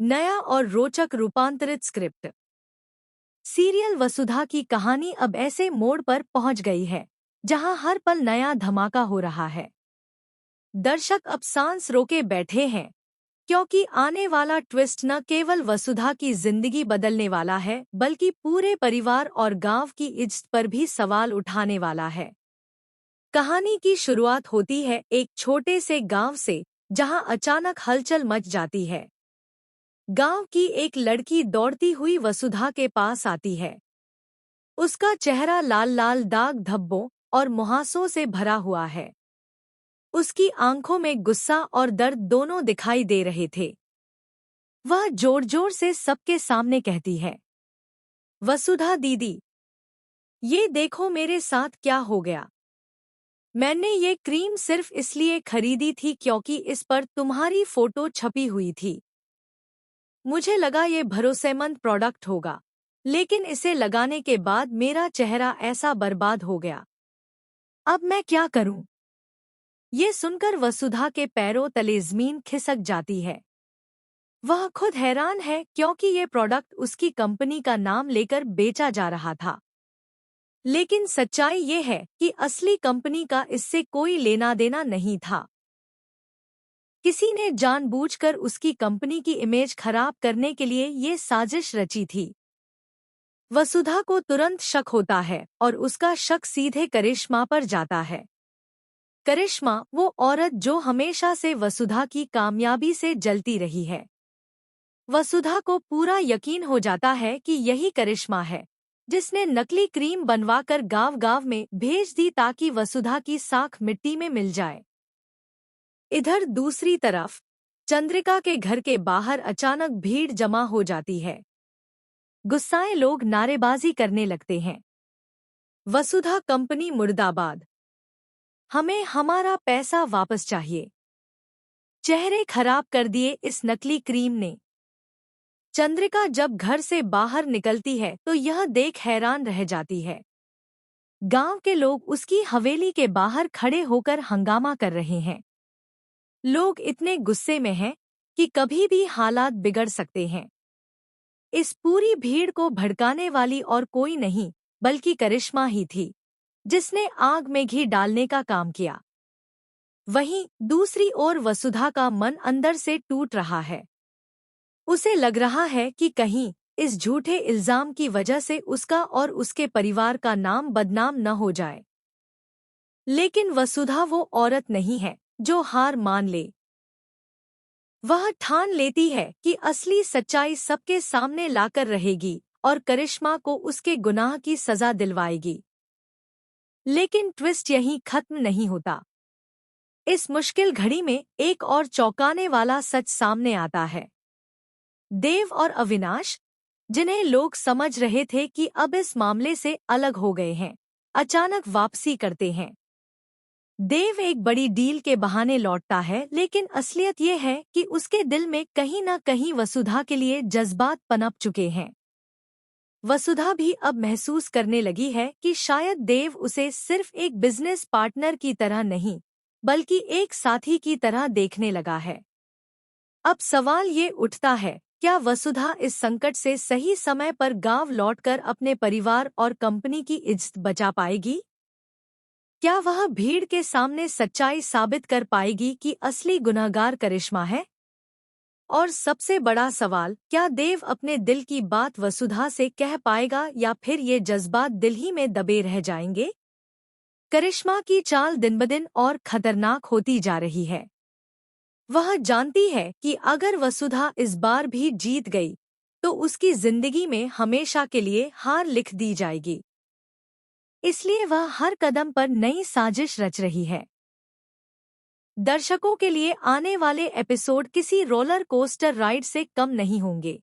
नया और रोचक रूपांतरित स्क्रिप्ट। सीरियल वसुधा की कहानी अब ऐसे मोड़ पर पहुंच गई है जहां हर पल नया धमाका हो रहा है। दर्शक अब सांस रोके बैठे हैं क्योंकि आने वाला ट्विस्ट न केवल वसुधा की जिंदगी बदलने वाला है बल्कि पूरे परिवार और गांव की इज्जत पर भी सवाल उठाने वाला है। कहानी की शुरुआत होती है एक छोटे से गांव से जहां अचानक हलचल मच जाती है। गांव की एक लड़की दौड़ती हुई वसुधा के पास आती है। उसका चेहरा लाल लाल दाग धब्बों और मुहासों से भरा हुआ है। उसकी आंखों में गुस्सा और दर्द दोनों दिखाई दे रहे थे। वह जोर जोर से सबके सामने कहती है, वसुधा दीदी, ये देखो मेरे साथ क्या हो गया। मैंने ये क्रीम सिर्फ इसलिए खरीदी थी क्योंकि इस पर तुम्हारी फोटो छपी हुई थी। मुझे लगा ये भरोसेमंद प्रोडक्ट होगा, लेकिन इसे लगाने के बाद मेरा चेहरा ऐसा बर्बाद हो गया। अब मैं क्या करूं? ये सुनकर वसुधा के पैरों तले जमीन खिसक जाती है। वह खुद हैरान है क्योंकि ये प्रोडक्ट उसकी कंपनी का नाम लेकर बेचा जा रहा था। लेकिन सच्चाई ये है कि असली कंपनी का इससे कोई लेना देना नहीं था। किसी ने जानबूझकर उसकी कंपनी की इमेज खराब करने के लिए ये साजिश रची थी। वसुधा को तुरंत शक होता है और उसका शक सीधे करिश्मा पर जाता है। करिश्मा वो औरत जो हमेशा से वसुधा की कामयाबी से जलती रही है। वसुधा को पूरा यकीन हो जाता है कि यही करिश्मा है जिसने नकली क्रीम बनवाकर गांव-गांव में भेज दी ताकि वसुधा की साख मिट्टी में मिल जाए। इधर दूसरी तरफ चंद्रिका के घर के बाहर अचानक भीड़ जमा हो जाती है। गुस्साए लोग नारेबाजी करने लगते हैं। वसुधा कंपनी मुर्दाबाद, हमें हमारा पैसा वापस चाहिए। चेहरे खराब कर दिए इस नकली क्रीम ने। चंद्रिका जब घर से बाहर निकलती है तो यह देख हैरान रह जाती है। गांव के लोग उसकी हवेली के बाहर खड़े होकर हंगामा कर रहे हैं। लोग इतने गुस्से में हैं कि कभी भी हालात बिगड़ सकते हैं। इस पूरी भीड़ को भड़काने वाली और कोई नहीं बल्कि करिश्मा ही थी, जिसने आग में घी डालने का काम किया। वहीं दूसरी ओर वसुधा का मन अंदर से टूट रहा है। उसे लग रहा है कि कहीं इस झूठे इल्जाम की वजह से उसका और उसके परिवार का नाम बदनाम न हो जाए। लेकिन वसुधा वो औरत नहीं है जो हार मान ले। वह ठान लेती है कि असली सच्चाई सबके सामने लाकर रहेगी और करिश्मा को उसके गुनाह की सजा दिलवाएगी। लेकिन ट्विस्ट यहीं खत्म नहीं होता। इस मुश्किल घड़ी में एक और चौंकाने वाला सच सामने आता है। देव और अविनाश, जिन्हें लोग समझ रहे थे कि अब इस मामले से अलग हो गए हैं, अचानक वापसी करते हैं। देव एक बड़ी डील के बहाने लौटता है, लेकिन असलियत ये है कि उसके दिल में कहीं न कहीं वसुधा के लिए जज्बात पनप चुके हैं। वसुधा भी अब महसूस करने लगी है कि शायद देव उसे सिर्फ एक बिजनेस पार्टनर की तरह नहीं, बल्कि एक साथी की तरह देखने लगा है। अब सवाल ये उठता है, क्या वसुधा इस संकट से सही समय पर गांव लौटकर अपने परिवार और कंपनी की इज्जत बचा पाएगी? क्या वह भीड़ के सामने सच्चाई साबित कर पाएगी कि असली गुनहगार करिश्मा है? और सबसे बड़ा सवाल, क्या देव अपने दिल की बात वसुधा से कह पाएगा या फिर ये जज्बात दिल ही में दबे रह जाएंगे? करिश्मा की चाल दिन-ब-दिन और खतरनाक होती जा रही है। वह जानती है कि अगर वसुधा इस बार भी जीत गई, तो उसकी जिंदगी में हमेशा के लिए हार लिख दी जाएगी। इसलिए वह हर कदम पर नई साजिश रच रही है। दर्शकों के लिए आने वाले एपिसोड किसी रोलर कोस्टर राइड से कम नहीं होंगे।